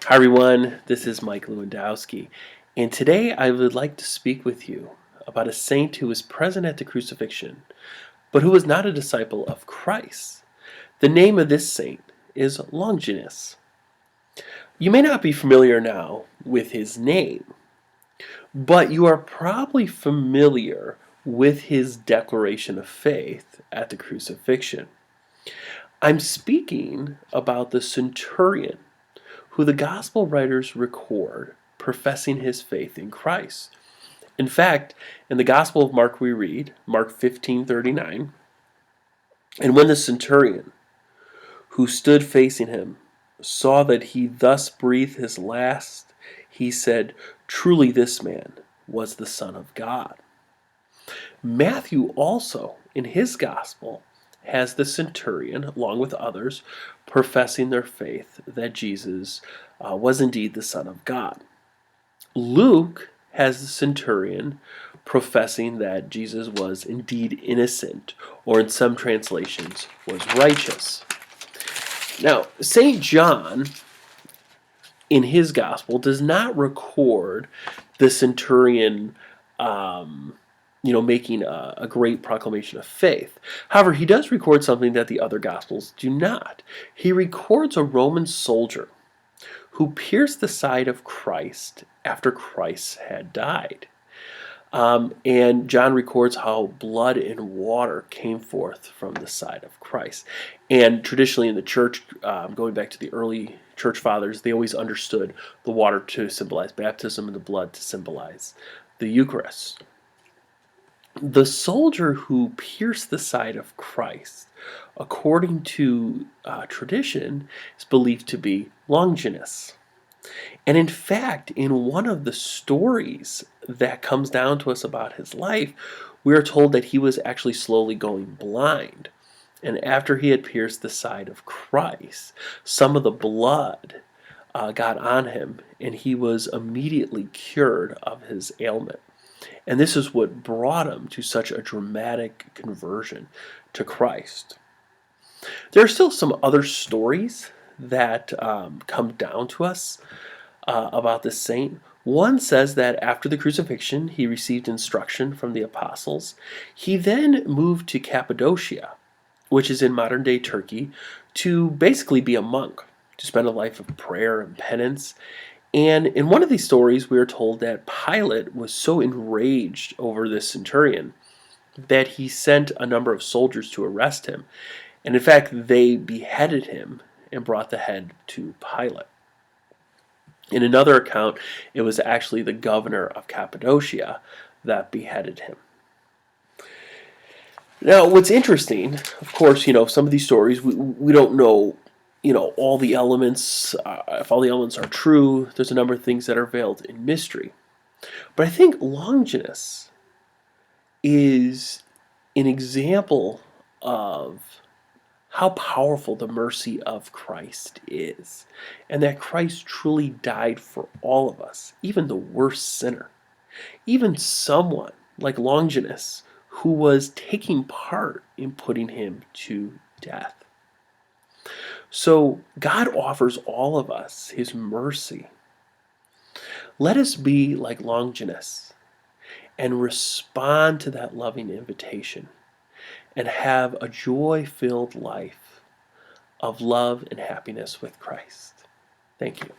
Hi everyone, this is Mike Lewandowski, and today I would like to speak with you about a saint who was present at the crucifixion, but who was not a disciple of Christ. The name of this saint is Longinus. You may not be familiar now with his name, but you are probably familiar with his declaration of faith at the crucifixion. I'm speaking about the Centurion who the gospel writers record professing his faith in Christ. In fact, in the Gospel of Mark we read, Mark 15:39, and when the centurion who stood facing him saw that he thus breathed his last, he said, "Truly this man was the Son of God." Matthew also, in his gospel, has the centurion, along with others, professing their faith that Jesus was indeed the Son of God. Luke has the centurion professing that Jesus was indeed innocent, or in some translations, was righteous. Now, St. John, in his gospel, does not record the centurion making a great proclamation of faith. However, he does record something that the other Gospels do not. He records a Roman soldier who pierced the side of Christ after Christ had died. And John records how blood and water came forth from the side of Christ. And traditionally in the church, going back to the early church fathers, they always understood the water to symbolize baptism and the blood to symbolize the Eucharist. The soldier who pierced the side of Christ, according to tradition, is believed to be Longinus. And in fact, in one of the stories that comes down to us about his life, we are told that he was actually slowly going blind. And after he had pierced the side of Christ, some of the blood got on him, and he was immediately cured of his ailment. And this is what brought him to such a dramatic conversion to Christ. There are still some other stories that come down to us about this saint. One says that after the crucifixion, he received instruction from the apostles. He then moved to Cappadocia, which is in modern day Turkey, to basically be a monk, to spend a life of prayer and penance. And in one of these stories, we are told that Pilate was so enraged over this centurion that he sent a number of soldiers to arrest him. And in fact, they beheaded him and brought the head to Pilate. In another account, it was actually the governor of Cappadocia that beheaded him. Now, what's interesting, of course, some of these stories, we don't know, all the elements, if all the elements are true. There's a number of things that are veiled in mystery. But I think Longinus is an example of how powerful the mercy of Christ is, and that Christ truly died for all of us, even the worst sinner, even someone like Longinus who was taking part in putting him to death. So God offers all of us his mercy. Let us be like Longinus and respond to that loving invitation and have a joy-filled life of love and happiness with Christ. Thank you.